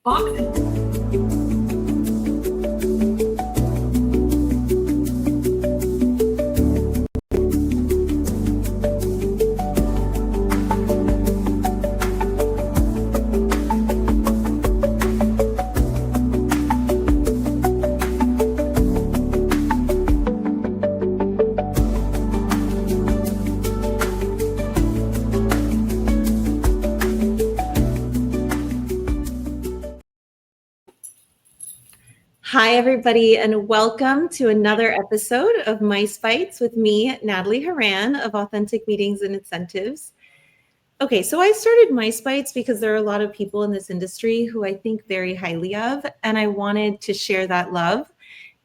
boxes. Hi, everybody, and welcome to another episode of Mice Bites with me, Natalie Haran of Authentic Meetings and Incentives. Okay, so I started Mice Bites because there are a lot of people in this industry who I think very highly of, and I wanted to share that love.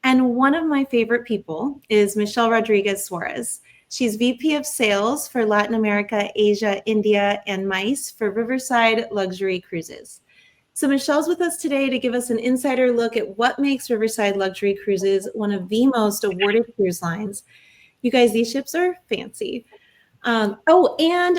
And one of my favorite people is Michelle Rodriguez Suarez. She's VP of Sales for Latin America, Asia, India, and Mice for Riverside Luxury Cruises. So Michelle's with us today to give us an insider look at what makes Riverside Luxury Cruises one of the most awarded cruise lines. You guys, these ships are fancy. And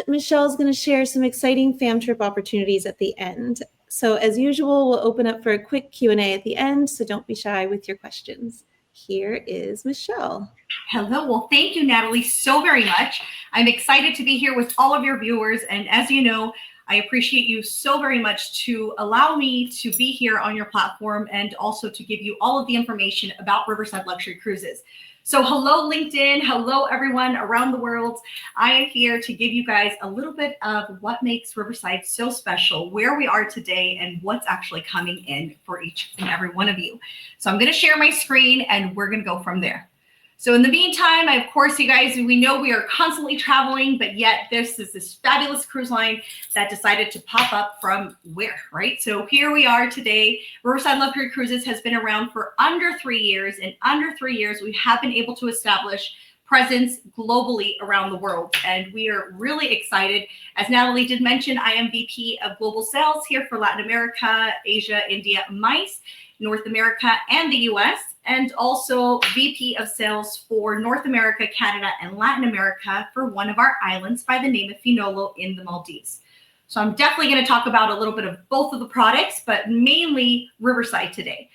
Michelle's going to share some exciting fam trip opportunities at the end. So as usual, we'll open up for a quick Q&A at the end, so don't be shy with your questions. Here is Michelle. Hello. Well, thank you, Natalie, so very much. I'm excited to be here with all of your viewers. And as you know, I appreciate you so very much to allow me to be here on your platform and also to give you all of the information about Riverside Luxury Cruises. So hello, LinkedIn. Hello, everyone around the world. I am here to give you guys a little bit of what makes Riverside so special, where we are today, and what's actually coming in for each and every one of you. So I'm going to share my screen and we're going to go from there. So in the meantime, of course, you guys, we know we are constantly traveling, but yet this is this fabulous cruise line that decided to pop up from where, right? So here we are today. Riverside Luxury Cruises has been around for under 3 years. In under 3 years, we have been able to establish presence globally around the world. And we are really excited. As Natalie did mention, I am VP of Global Sales here for Latin America, Asia, India, MICE, North America, and the US. And also VP of Sales for North America, Canada, and Latin America for one of our islands by the name of Finolo in the Maldives. So I'm definitely going to talk about a little bit of both of the products, but mainly Riverside today.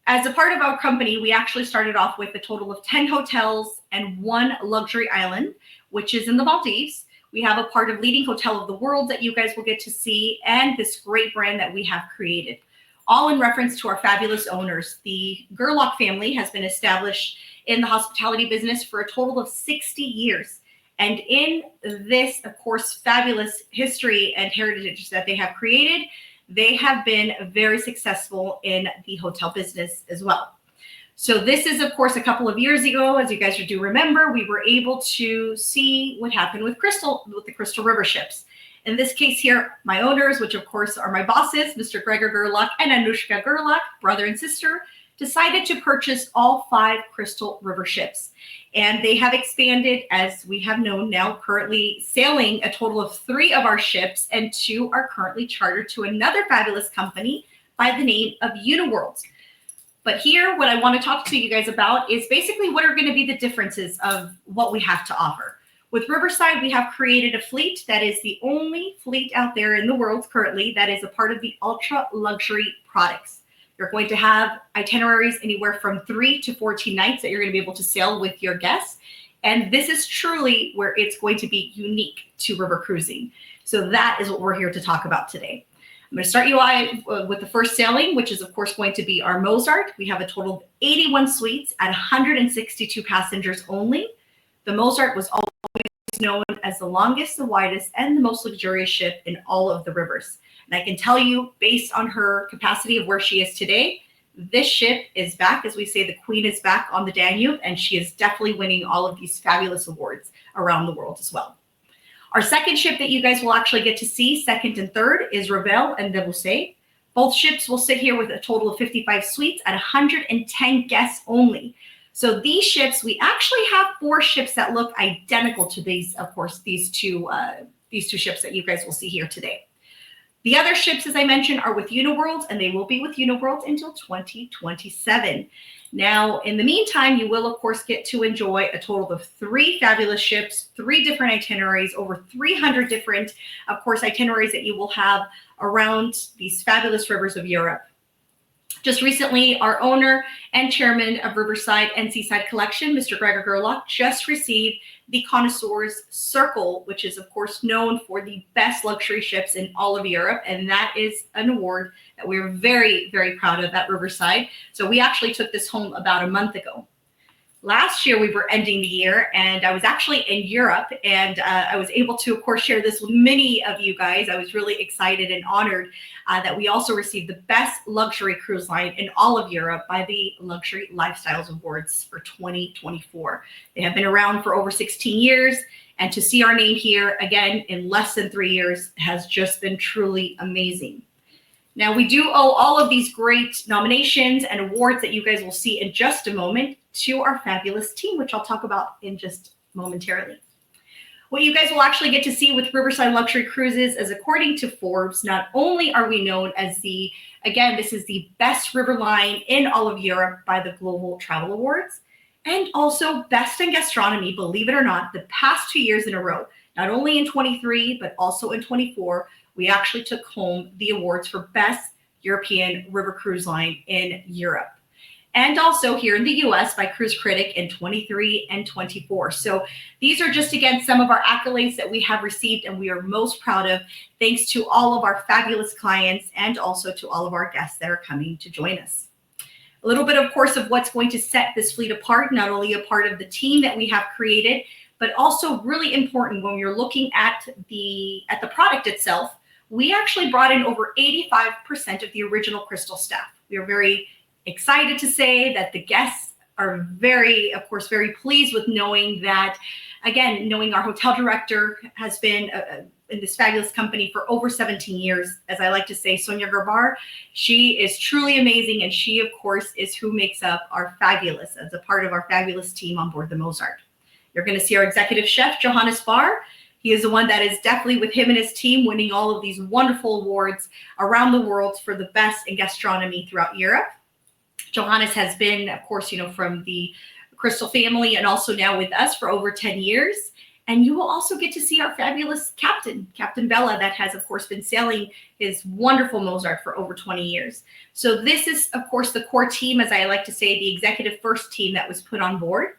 As a part of our company, we actually started off with a total of 10 hotels and 1 luxury island, which is in the Maldives. We have a part of leading hotel of the world that you guys will get to see, and this great brand that we have created, all in reference to our fabulous owners. The Gerlach family has been established in the hospitality business for a total of 60 years. And in this, of course, fabulous history and heritage that they have created, they have been very successful in the hotel business as well. So this is, of course, a couple of years ago, as you guys do remember, we were able to see what happened with the Crystal River ships. In this case here, my owners, which of course are my bosses, Mr. Gregor Gerlach and Anushka Gerlach, brother and sister, decided to purchase all 5 Crystal River ships. And they have expanded, as we have known now, currently sailing a total of 3 of our ships, and 2 are currently chartered to another fabulous company by the name of Uniworld. But here, what I want to talk to you guys about is basically what are going to be the differences of what we have to offer. With Riverside, we have created a fleet that is the only fleet out there in the world currently that is a part of the ultra luxury products. You're going to have itineraries anywhere from 3 to 14 nights that you're going to be able to sail with your guests. And this is truly where it's going to be unique to river cruising. So that is what we're here to talk about today. I'm going to start you with the first sailing, which is, of course, going to be our Mozart. We have a total of 81 suites at 162 passengers only. The Mozart was always known as the longest, the widest, and the most luxurious ship in all of the rivers. And I can tell you, based on her capacity of where she is today, this ship is back. As we say, the queen is back on the Danube, and she is definitely winning all of these fabulous awards around the world as well. Our second ship that you guys will actually get to see, second and third, is Revel and Debussy. Both ships will sit here with a total of 55 suites at 110 guests only. So these ships, we actually have 4 ships that look identical to these, of course, these two ships that you guys will see here today. The other ships, as I mentioned, are with Uniworld, and they will be with Uniworld until 2027. Now, in the meantime, you will, of course, get to enjoy a total of 3 fabulous ships, 3 different itineraries, over 300 different, of course, itineraries that you will have around these fabulous rivers of Europe. Just recently, our owner and chairman of Riverside and Seaside Collection, Mr. Gregor Gerlach, just received the Connoisseur's Circle, which is, of course, known for the best luxury ships in all of Europe. And that is an award that we're very, very proud of at Riverside. So we actually took this home about a month ago. Last year, we were ending the year, and I was actually in Europe, and I was able to, of course, share this with many of you guys. I was really excited and honored that we also received the best luxury cruise line in all of Europe by the Luxury Lifestyles Awards for 2024. They have been around for over 16 years, and to see our name here again in less than 3 years has just been truly amazing. Now, we do owe all of these great nominations and awards that you guys will see in just a moment to our fabulous team, which I'll talk about in just momentarily. What you guys will actually get to see with Riverside Luxury Cruises is, according to Forbes, not only are we known as this is the best river line in all of Europe by the Global Travel Awards, and also best in gastronomy, believe it or not, the past 2 years in a row, not only in 23, but also in 24, we actually took home the awards for Best European River Cruise Line in Europe. And also here in the US by Cruise Critic in 23 and 24. So these are just, again, some of our accolades that we have received and we are most proud of, thanks to all of our fabulous clients and also to all of our guests that are coming to join us. A little bit, of course, of what's going to set this fleet apart, not only a part of the team that we have created, but also really important when you're looking at the product itself. We actually brought in over 85% of the original Crystal staff. We are very excited to say that the guests are very, of course, very pleased with knowing that, again, knowing our hotel director has been in this fabulous company for over 17 years. As I like to say, Sonia Gerbar, she is truly amazing. And she, of course, is who makes up our fabulous, as a part of our fabulous team on board the Mozart. You're going to see our executive chef, Johannes Barr. He is the one that is definitely, with him and his team, winning all of these wonderful awards around the world for the best in gastronomy throughout Europe. Johannes has been, of course, from the Crystal family and also now with us for over 10 years. And you will also get to see our fabulous captain, Captain Bella, that has, of course, been sailing his wonderful Mozart for over 20 years. So this is, of course, the core team, as I like to say, the executive first team that was put on board.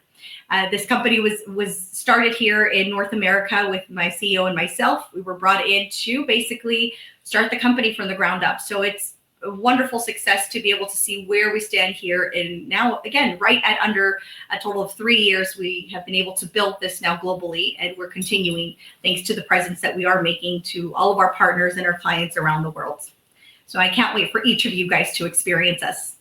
This company was started here in North America with my CEO and myself. We were brought in to basically start the company from the ground up. So it's a wonderful success to be able to see where we stand here. And now, again, right at under a total of 3 years, we have been able to build this now globally. And we're continuing thanks to the presence that we are making to all of our partners and our clients around the world. So I can't wait for each of you guys to experience us.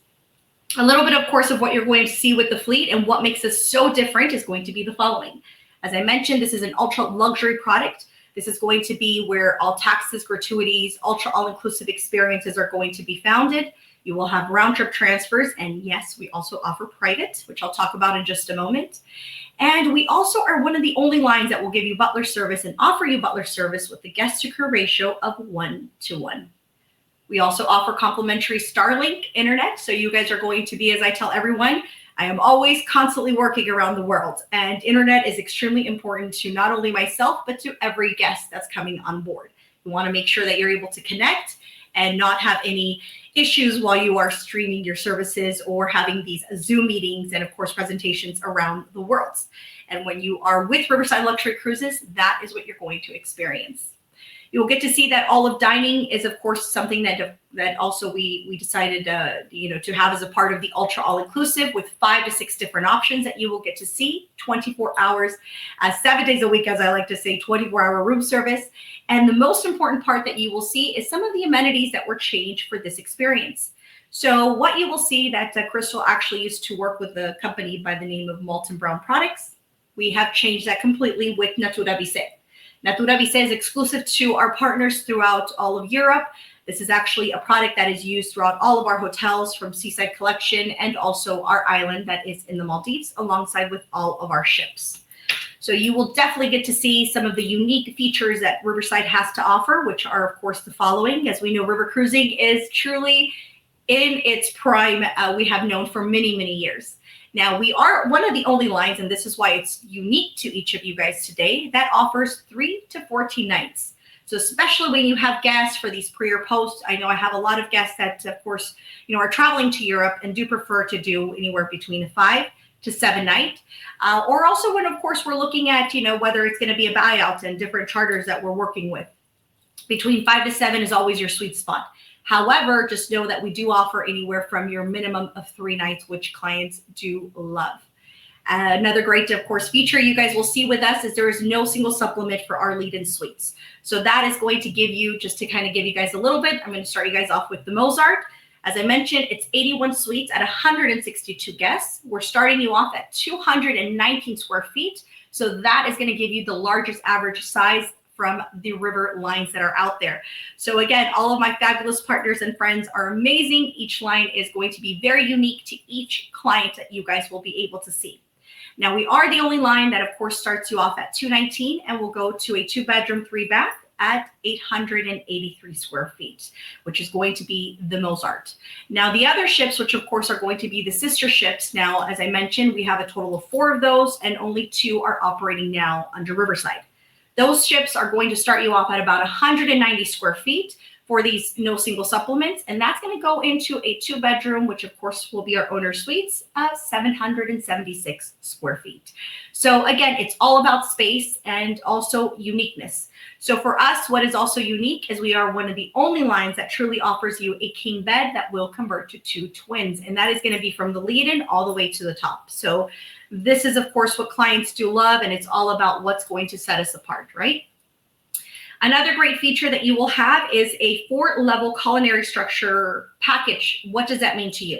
A little bit, of course, of what you're going to see with the fleet and what makes us so different is going to be the following. As I mentioned, this is an ultra luxury product. This is going to be where all taxes, gratuities, ultra all-inclusive experiences are going to be founded. You will have round-trip transfers. And yes, we also offer private, which I'll talk about in just a moment. And we also are one of the only lines that will give you butler service and offer you butler service with the guest-to-crew ratio of 1:1. We also offer complimentary Starlink internet. So you guys are going to be, as I tell everyone, I am always constantly working around the world. And internet is extremely important to not only myself, but to every guest that's coming on board. You want to make sure that you're able to connect and not have any issues while you are streaming your services or having these Zoom meetings and, of course, presentations around the world. And when you are with Riverside Luxury Cruises, that is what you're going to experience. You will get to see that all of dining is, of course, something that also we decided to have as a part of the ultra all-inclusive, with 5 to 6 different options that you will get to see 24 hours, 7 days a week, as I like to say, 24-hour room service. And the most important part that you will see is some of the amenities that were changed for this experience. So what you will see that Crystal actually used to work with a company by the name of Malt and Brown Products. We have changed that completely with Natura Vise. Natura Vise is exclusive to our partners throughout all of Europe. This is actually a product that is used throughout all of our hotels from Seaside Collection and also our island that is in the Maldives alongside with all of our ships. So you will definitely get to see some of the unique features that Riverside has to offer, which are, of course, the following. As we know, river cruising is truly in its prime. We have known for many, many years. Now, we are one of the only lines, and this is why it's unique to each of you guys today, that offers 3 to 14 nights. So especially when you have guests for these pre or post, I know I have a lot of guests that, of course, are traveling to Europe and do prefer to do anywhere between a 5 to 7 night. Or also when, of course, we're looking at, whether it's going to be a buyout and different charters that we're working with. Between 5 to 7 is always your sweet spot. However, just know that we do offer anywhere from your minimum of 3 nights, which clients do love. Another great, of course, feature you guys will see with us is there is no single supplement for our lead-in suites. So that is going to give you, just to kind of give you guys a little bit, I'm going to start you guys off with the Mozart. As I mentioned, it's 81 suites at 162 guests. We're starting you off at 219 square feet. So that is going to give you the largest average size from the river lines that are out there. So again, all of my fabulous partners and friends are amazing. Each line is going to be very unique to each client that you guys will be able to see. Now, we are the only line that, of course, starts you off at 219 and will go to a 2-bedroom, 3-bath at 883 square feet, which is going to be the Mozart. Now, the other ships, which of course are going to be the sister ships. Now, as I mentioned, we have a total of 4 of those and only 2 are operating now under Riverside. Those ships are going to start you off at about 190 square feet for these no single supplements. And that's going to go into a 2-bedroom, which of course will be our owner suites of 776 square feet. So again, it's all about space and also uniqueness. So for us, what is also unique is we are one of the only lines that truly offers you a king bed that will convert to 2 twins. And that is going to be from the lead-in all the way to the top. So this is, of course, what clients do love, and it's all about what's going to set us apart, right? Another great feature that you will have is a 4-level culinary structure package. What does that mean to you?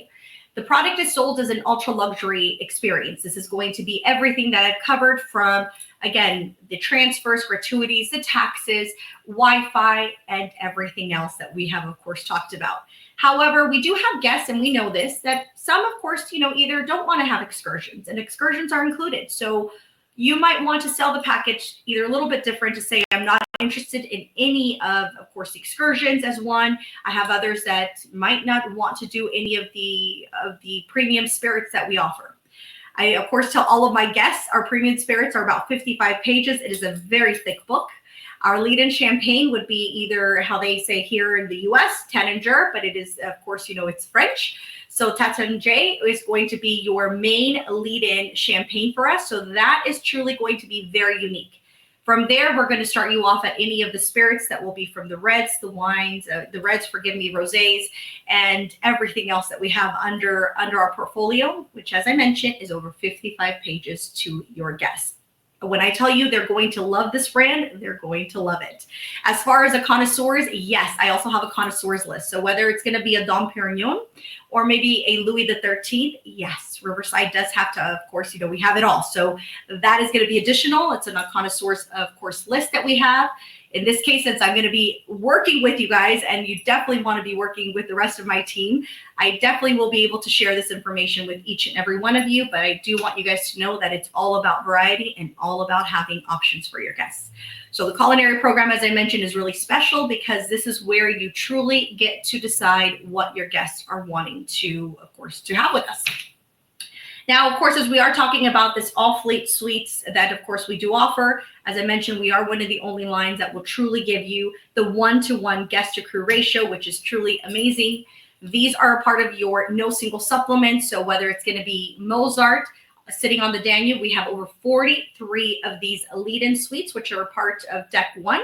The product is sold as an ultra luxury experience. This is going to be everything that I've covered from, again, the transfers, gratuities, the taxes, Wi-Fi, and everything else that we have, of course, talked about. However, we do have guests, and we know this, that some, of course, either don't want to have excursions, and excursions are included. So you might want to sell the package either a little bit different to say, I'm not interested in any of course, excursions as one. I have others that might not want to do any of the premium spirits that we offer. I, of course, tell all of my guests our premium spirits are about 55 pages. It is a very thick book. Our lead-in champagne would be either how they say here in the US, Taittinger, but it is, of course, it's French. So Taittinger is going to be your main lead-in champagne for us. So that is truly going to be very unique. From there, we're going to start you off at any of the spirits that will be from the reds, the wines, the reds, forgive me, rosés, and everything else that we have under our portfolio, which, as I mentioned, is over 55 pages to your guests. When I tell you they're going to love this brand, they're going to love it. As far as the connoisseurs, yes, I also have a connoisseurs list. So whether it's going to be a Dom Perignon or maybe a Louis XIII, yes, Riverside does have to, of course, we have it all. So that is going to be additional. It's a connoisseurs, of course, list that we have. In this case, since I'm going to be working with you guys and you definitely want to be working with the rest of my team, I definitely will be able to share this information with each and every one of you. But I do want you guys to know that it's all about variety and all about having options for your guests. So the culinary program, as I mentioned, is really special because this is where you truly get to decide what your guests are wanting to, of course, to have with us. Now, of course, as we are talking about this all-fleet suites that, of course, we do offer, as I mentioned, we are one of the only lines that will truly give you the 1-to-1 guest-to-crew ratio, which is truly amazing. These are a part of your no single supplement. So whether it's going to be Mozart sitting on the Danube, we have over 43 of these lead-in suites, which are a part of Deck 1.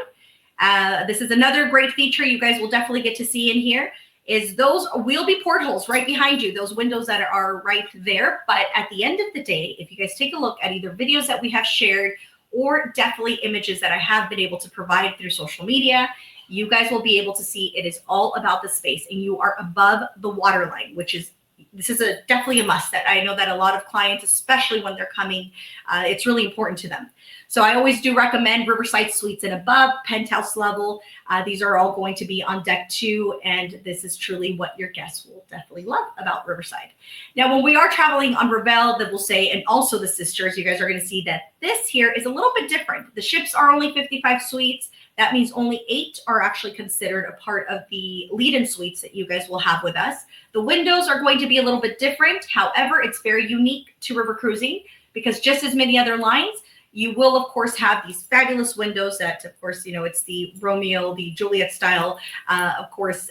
This is another great feature you guys will definitely get to see in here. Is those will be portholes right behind you, those windows that are right there. But at the end of the day, if you guys take a look at either videos that we have shared or definitely images that I have been able to provide through social media, you guys will be able to see it is all about the space and you are above the water line, which is this is definitely a must. That I know that a lot of clients, especially when they're coming, it's really important to them. So I always do recommend Riverside Suites and above, penthouse level. These are all going to be on deck 2, and this is truly what your guests will definitely love about Riverside. Now, when we are traveling on Revel, that will say, and also the sisters, you guys are going to see that this here is a little bit different. The ships are only 55 suites. That means only 8 are actually considered a part of the lead-in suites that you guys will have with us. The windows are going to be a little bit different. However, it's very unique to river cruising because just as many other lines, you will, of course, have these fabulous windows that, of course, it's the Romeo, the Juliet style, of course,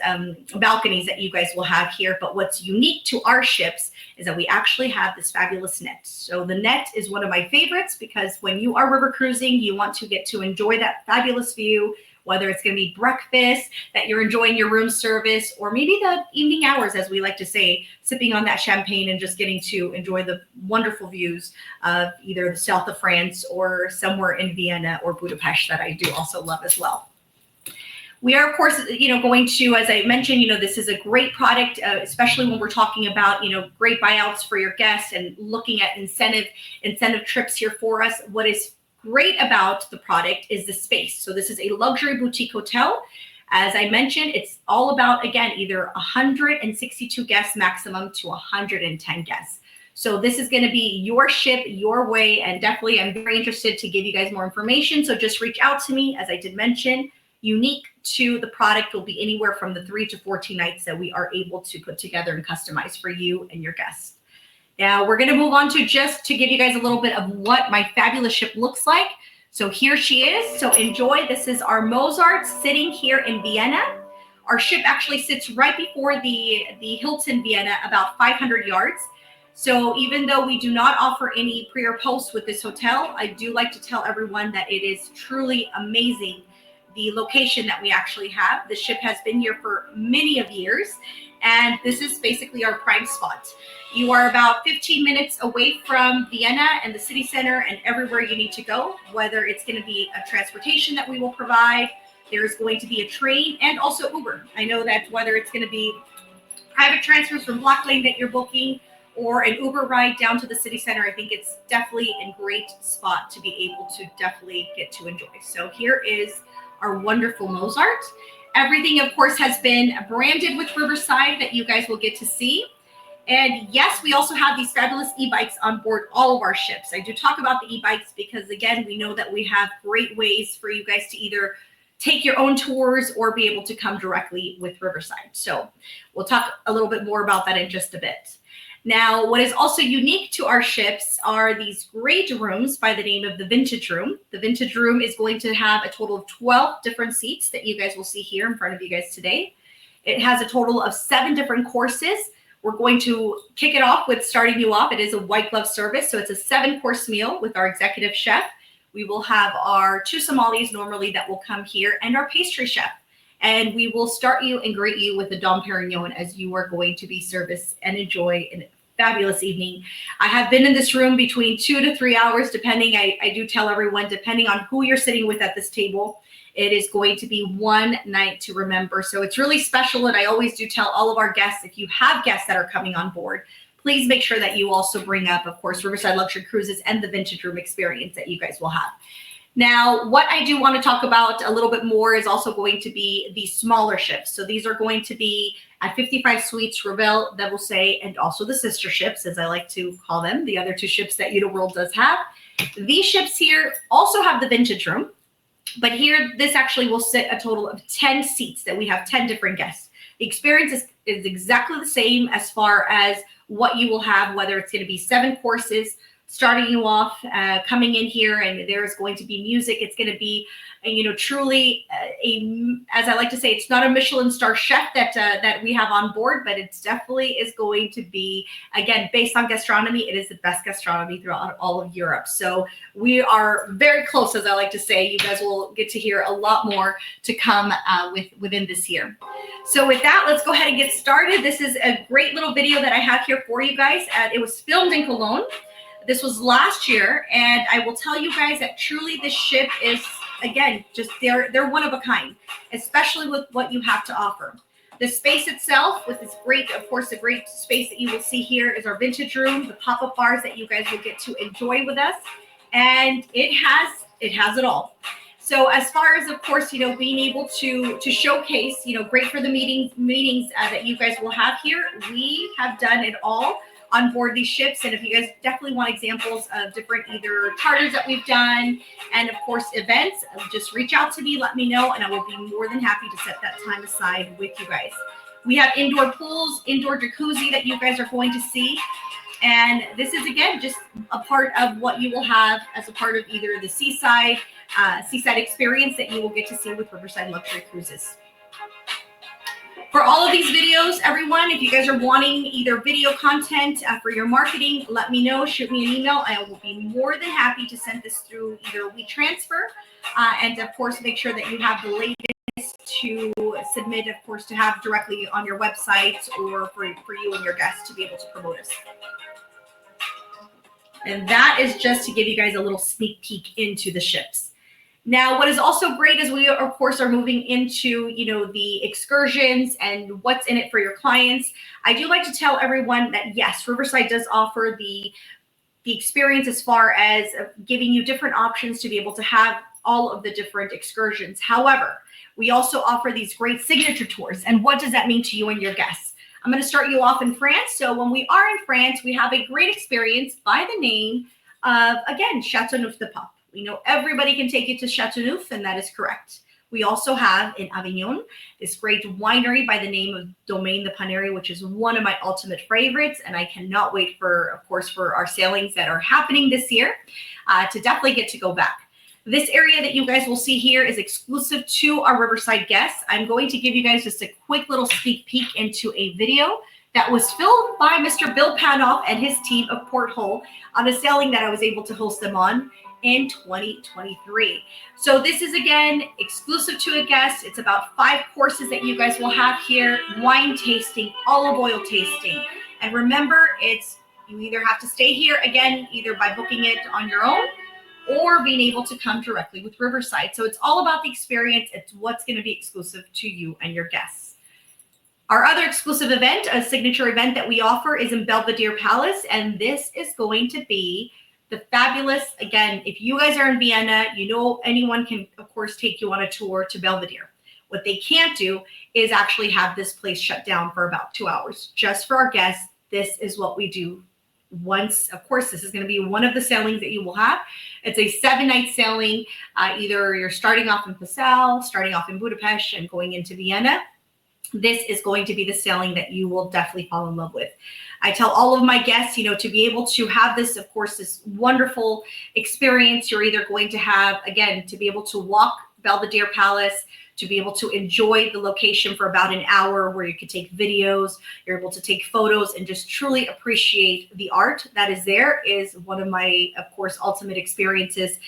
balconies that you guys will have here. But what's unique to our ships is that we actually have this fabulous net. So the net is one of my favorites because when you are river cruising, you want to get to enjoy that fabulous view, whether it's going to be breakfast, that you're enjoying your room service, or maybe the evening hours, as we like to say, sipping on that champagne and just getting to enjoy the wonderful views of either the south of France or somewhere in Vienna or Budapest that I do also love as well. We are, of course, going to, as I mentioned, this is a great product, especially when we're talking about, great buyouts for your guests and looking at incentive trips here for us. What is great about the product is the space. So this is a luxury boutique hotel. As I mentioned, it's all about, again, either 162 guests maximum to 110 guests. So this is going to be your ship, your way, and definitely I'm very interested to give you guys more information. So just reach out to me. As I did mention, unique to the product will be anywhere from the 3 to 14 nights that we are able to put together and customize for you and your guests. Now we're going to move on to just to give you guys a little bit of what my fabulous ship looks like. So here she is. So enjoy. This is our Mozart sitting here in Vienna. Our ship actually sits right before the Hilton Vienna, about 500 yards. So even though we do not offer any pre or post with this hotel, I do like to tell everyone that it is truly amazing, the location that we actually have. The ship has been here for many of years, and this is basically our prime spot. You are about 15 minutes away from Vienna and the city center and everywhere you need to go, whether it's going to be a transportation that we will provide, there's going to be a train, and also Uber. I know that whether it's going to be private transfers from Block Lane that you're booking or an Uber ride down to the city center, I think it's definitely a great spot to be able to definitely get to enjoy. So here is our wonderful Mozart. Everything, of course, has been branded with Riverside that you guys will get to see. And yes, we also have these fabulous e-bikes on board all of our ships. I do talk about the e-bikes because, again, we know that we have great ways for you guys to either take your own tours or be able to come directly with Riverside. So we'll talk a little bit more about that in just a bit. Now, what is also unique to our ships are these great rooms by the name of the Vintage Room. The Vintage Room is going to have a total of 12 different seats that you guys will see here in front of you guys today. It has a total of 7 different courses. We're going to kick it off with starting you off. It is a white glove service. So it's a 7-course meal with our executive chef. We will have our 2 Somalis normally that will come here and our pastry chef. And we will start you and greet you with the Dom Perignon as you are going to be serviced and enjoy a fabulous evening. I have been in this room between 2 to 3 hours, depending. I do tell everyone, depending on who you're sitting with at this table, it is going to be one night to remember. So it's really special. And I always do tell all of our guests, if you have guests that are coming on board, please make sure that you also bring up, of course, Riverside Luxury Cruises and the Vintage Room experience that you guys will have. Now, what I do want to talk about a little bit more is also going to be the smaller ships. So these are going to be at 55 suites, Revel, Debussy, and also the sister ships, as I like to call them, the other 2 ships that Uniworld does have. These ships here also have the Vintage Room, but here, this actually will sit a total of 10 seats that we have 10 different guests. The experience is exactly the same as far as what you will have, whether it's going to be 7 courses, starting you off, coming in here, and there's going to be music. It's going to be, truly as I like to say, it's not a Michelin-star chef that we have on board, but it definitely is going to be, again, based on gastronomy. It is the best gastronomy throughout all of Europe. So we are very close, as I like to say. You guys will get to hear a lot more to come within this year. So with that, let's go ahead and get started. This is a great little video that I have here for you guys. It was filmed in Cologne. This was last year, and I will tell you guys that truly this ship is, again, just they're one of a kind, especially with what you have to offer. The space itself with its great, of course, a great space that you will see here is our vintage room, the pop-up bars that you guys will get to enjoy with us. And it has it all. So as far as, of course, being able to showcase, great for the meetings that you guys will have here, we have done it all on board these ships. And if you guys definitely want examples of different either charters that we've done and, of course, events, just reach out to me, let me know, and I will be more than happy to set that time aside with you guys. We have indoor pools, indoor jacuzzi that you guys are going to see. And this is, again, just a part of what you will have as a part of either the seaside experience that you will get to see with Riverside Luxury Cruises. For all of these videos, everyone, if you guys are wanting either video content for your marketing, let me know. Shoot me an email. I will be more than happy to send this through either WeTransfer and, of course, make sure that you have the latest to submit, of course, to have directly on your website or for you and your guests to be able to promote us. And that is just to give you guys a little sneak peek into the ships. Now, what is also great is we, of course, are moving into, the excursions and what's in it for your clients. I do like to tell everyone that, yes, Riverside does offer the experience as far as giving you different options to be able to have all of the different excursions. However, we also offer these great signature tours. And what does that mean to you and your guests? I'm going to start you off in France. So when we are in France, we have a great experience by the name of, again, Châteauneuf-du-Pape. We know everybody can take you to Châteauneuf, and that is correct. We also have in Avignon this great winery by the name of Domaine de Pannery, which is one of my ultimate favorites. And I cannot wait for, of course, for our sailings that are happening this year to definitely get to go back. This area that you guys will see here is exclusive to our Riverside guests. I'm going to give you guys just a quick little sneak peek into a video that was filmed by Mr. Bill Panoff and his team of Porthole on a sailing that I was able to host them on in 2023. So this is, again, exclusive to a guest. It's about 5 courses that you guys will have here: wine tasting, olive oil tasting. And remember, you either have to stay here, again, either by booking it on your own or being able to come directly with Riverside. So it's all about the experience. It's what's going to be exclusive to you and your guests. Our other exclusive event, a signature event that we offer, is in Belvedere Palace. And this is going to be the fabulous, again, if you guys are in Vienna, anyone can, of course, take you on a tour to Belvedere. What they can't do is actually have this place shut down for about 2 hours. Just for our guests, this is what we do once. Of course, this is going to be one of the sailings that you will have. It's a 7-night sailing. Either you're starting off in Passau, starting off in Budapest, and going into Vienna. This is going to be the sailing that you will definitely fall in love with. I tell all of my guests, to be able to have this, of course, this wonderful experience, you're either going to have, again, to be able to walk Belvedere Palace, to be able to enjoy the location for about an hour where you could take videos, you're able to take photos and just truly appreciate the art that is there, is one of my, of course, ultimate experiences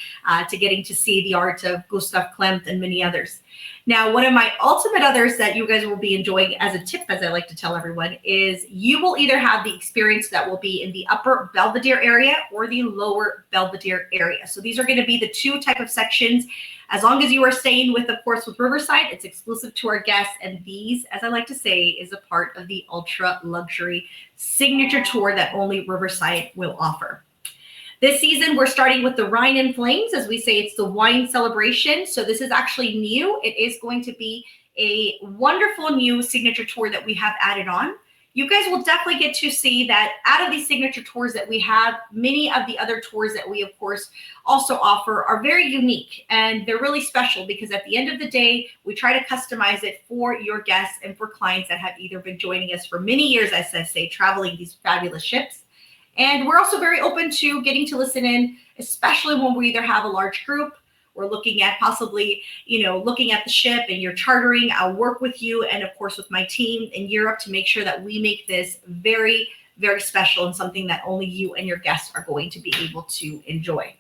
to getting to see the art of Gustav Klimt and many others. Now, one of my ultimate others that you guys will be enjoying as a tip, as I like to tell everyone, is you will either have the experience that will be in the upper Belvedere area or the lower Belvedere area. So these are going to be the 2 type of sections. As long as you are staying with, of course, with Riverside, it's exclusive to our guests. And these, as I like to say, is a part of the ultra luxury signature tour that only Riverside will offer. This season, we're starting with the Rhine in Flames. As we say, it's the wine celebration. So this is actually new. It is going to be a wonderful new signature tour that we have added on. You guys will definitely get to see that out of these signature tours that we have, many of the other tours that we, of course, also offer are very unique, and they're really special because at the end of the day, we try to customize it for your guests and for clients that have either been joining us for many years, as I say, traveling these fabulous ships. And we're also very open to getting to listen in, especially when we either have a large group, we're looking at possibly, looking at the ship and you're chartering. I'll work with you and, of course, with my team in Europe to make sure that we make this very, very special and something that only you and your guests are going to be able to enjoy.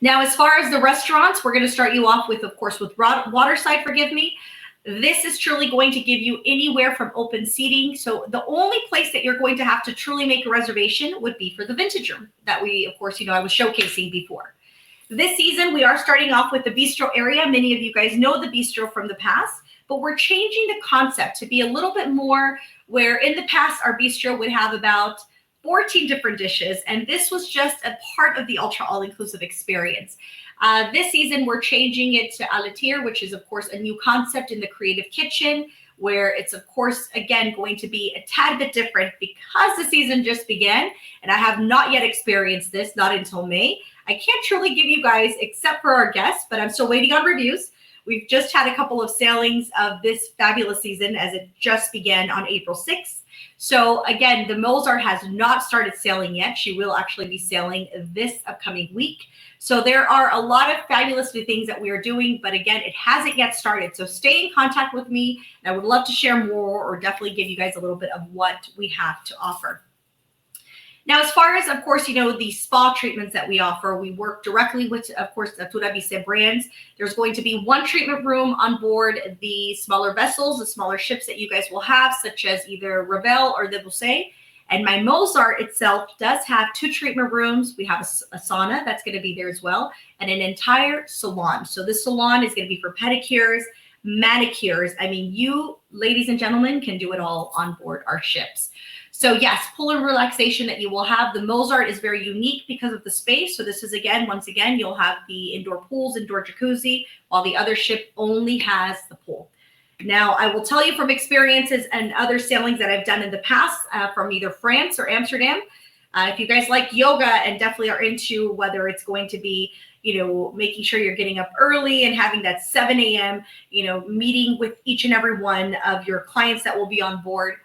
Now, as far as the restaurants, we're going to start you off with, of course, with Waterside, forgive me. This is truly going to give you anywhere from open seating. So the only place that you're going to have to truly make a reservation would be for the vintage room that we, of course, I was showcasing before. This season, we are starting off with the bistro area. Many of you guys know the bistro from the past, but we're changing the concept to be a little bit more where in the past our bistro would have about 14 different dishes, and this was just a part of the ultra all-inclusive experience. This season, we're changing it to à la tire, which is, of course, a new concept in the creative kitchen, where it's, of course, again, going to be a tad bit different because the season just began, and I have not yet experienced this, not until May. I can't truly give you guys, except for our guests, but I'm still waiting on reviews. We've just had a couple of sailings of this fabulous season as it just began on April 6th. So again, the Mozart has not started sailing yet. She will actually be sailing this upcoming week. So there are a lot of fabulous new things that we are doing, but again, it hasn't yet started. So stay in contact with me, and I would love to share more or definitely give you guys a little bit of what we have to offer. Now, as far as, of course, the spa treatments that we offer, we work directly with, of course, the Turabise brands. There's going to be one treatment room on board the smaller vessels, the smaller ships that you guys will have, such as either Ravel or the Boussé. And my Mozart itself does have 2 treatment rooms. We have a sauna that's going to be there as well, and an entire salon. So this salon is going to be for pedicures, manicures. I mean, you, ladies and gentlemen, can do it all on board our ships. So yes, pool and relaxation that you will have. The Mozart is very unique because of the space. So this is, once again, you'll have the indoor pools, indoor jacuzzi, while the other ship only has the pool. Now, I will tell you from experiences and other sailings that I've done in the past from either France or Amsterdam, if you guys like yoga and definitely are into whether it's going to be, making sure you're getting up early and having that 7 a.m., meeting with each and every one of your clients that will be on board,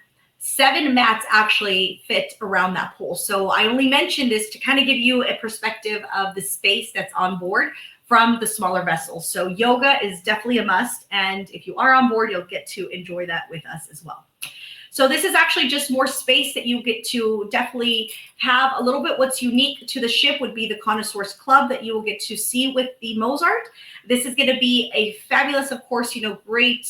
7 mats actually fit around that pool. So I only mention this to kind of give you a perspective of the space that's on board from the smaller vessels. So yoga is definitely a must. And if you are on board, you'll get to enjoy that with us as well. So this is actually just more space that you get to definitely have a little bit. What's unique to the ship would be the Connoisseurs Club that you will get to see with the Mozart. This is going to be a fabulous, of course, great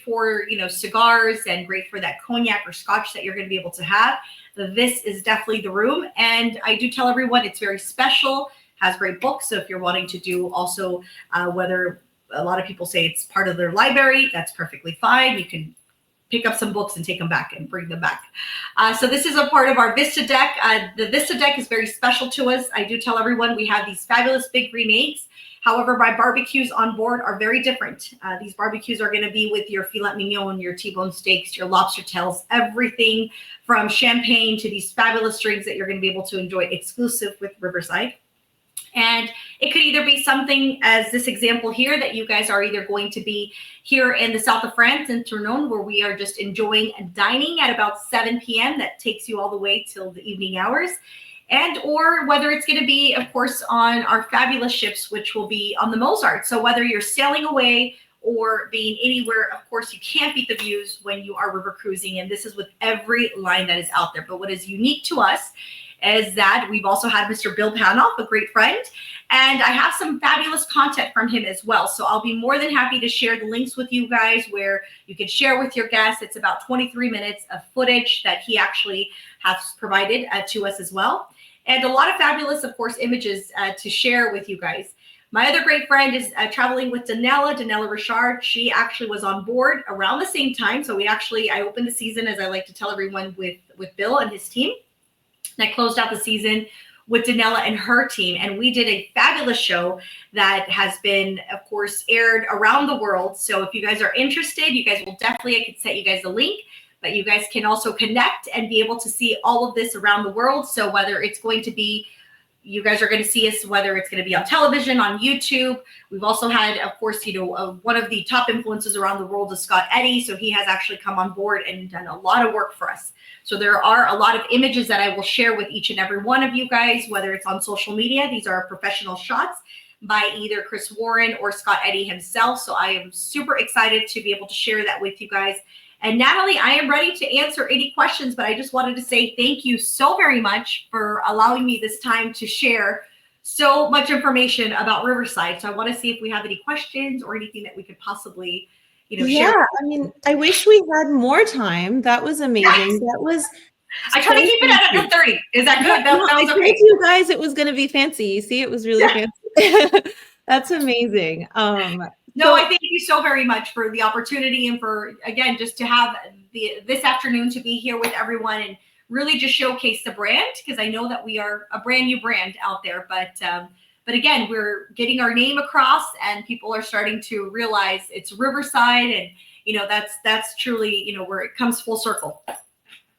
for, cigars and great for that cognac or scotch that you're going to be able to have. This is definitely the room. And I do tell everyone it's very special, has great books. So if you're wanting to do also, whether a lot of people say it's part of their library, that's perfectly fine. You can pick up some books and take them back and bring them back. So this is a part of our Vista deck. The Vista deck is very special to us. I do tell everyone we have these fabulous big green eggs. However, my barbecues on board are very different. These barbecues are going to be with your filet mignon, your T-bone steaks, your lobster tails, everything from champagne to these fabulous drinks that you're going to be able to enjoy exclusive with Riverside. And it could either be something as this example here that you guys are either going to be here in the south of France in Tournon, where we are just enjoying dining at about 7 p.m. That takes you all the way till the evening hours. And or whether it's going to be, of course, on our fabulous ships, which will be on the Mozart. So whether you're sailing away or being anywhere, of course, you can't beat the views when you are river cruising. And this is with every line that is out there. But what is unique to us is that we've also had Mr. Bill Panoff, a great friend, and I have some fabulous content from him as well. So I'll be more than happy to share the links with you guys where you can share with your guests. It's about 23 minutes of footage that he actually has provided to us as well. And a lot of fabulous, of course, images to share with you guys. My other great friend is traveling with Danella Richard. She actually was on board around the same time. So I opened the season, as I like to tell everyone, with Bill and his team. And I closed out the season with Danella and her team. And we did a fabulous show that has been, of course, aired around the world. So if you guys are interested, you guys will definitely, I could set you guys a link, but you guys can also connect and be able to see all of this around the world. So whether it's going to be, you guys are going to see us, whether it's going to be on television, on YouTube. We've also had, of course, one of the top influencers around the world is Scott Eddy. So he has actually come on board and done a lot of work for us. So there are a lot of images that I will share with each and every one of you guys, whether it's on social media. These are professional shots by either Chris Warren or Scott Eddy himself. So I am super excited to be able to share that with you guys. And Natalie, I am ready to answer any questions, but I just wanted to say thank you so very much for allowing me this time to share so much information about Riverside. So I want to see if we have any questions or anything that we could possibly, share. Yeah, I mean, I wish we had more time. That was amazing. Yes. That was. I try to keep it at under 30. Is that good? That I was told okay. you guys it was going to be fancy. You see, it was really fancy. That's amazing. No, I thank you so very much for the opportunity and for, again, just to have this afternoon to be here with everyone and really just showcase the brand, because I know that we are a brand new brand out there. But again, we're getting our name across and people are starting to realize it's Riverside, and that's truly where it comes full circle.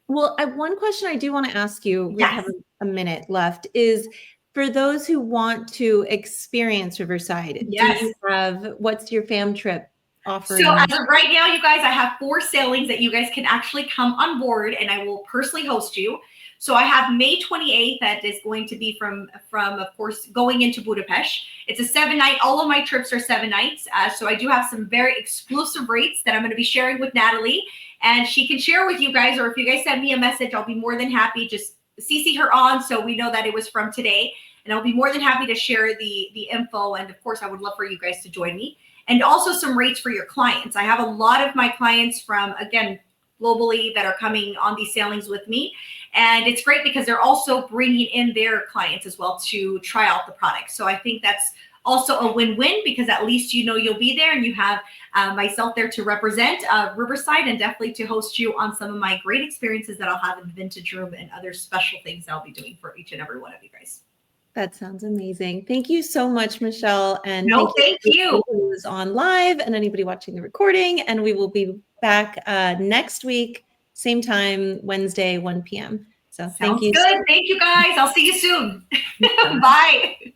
Well, one question I do want to ask you, we Yes. have a minute left, is for those who want to experience Riverside, Yes. do you have, what's your fam trip offering? So as of right now, you guys, I have 4 sailings that you guys can actually come on board and I will personally host you. So I have May 28th that is going to be from of course, going into Budapest. It's a 7-night, all of my trips are 7 nights. So I do have some very exclusive rates that I'm going to be sharing with Natalie, and she can share with you guys, or if you guys send me a message, I'll be more than happy. Just CC her on so we know that it was from today, and I'll be more than happy to share the info. And of course, I would love for you guys to join me. And also some rates for your clients. I have a lot of my clients from, again, globally that are coming on these sailings with me. And it's great because they're also bringing in their clients as well to try out the product. So I think that's also a win-win, because at least you'll be there and you have myself there to represent Riverside, and definitely to host you on some of my great experiences that I'll have in the vintage room and other special things I'll be doing for each and every one of you guys. That sounds amazing. Thank you so much, Michelle. And thank you. Who's on live and anybody watching the recording. And we will be back next week, same time, Wednesday, 1 p.m. So thank you. Sounds good. Thank you, guys. I'll see you soon. Bye.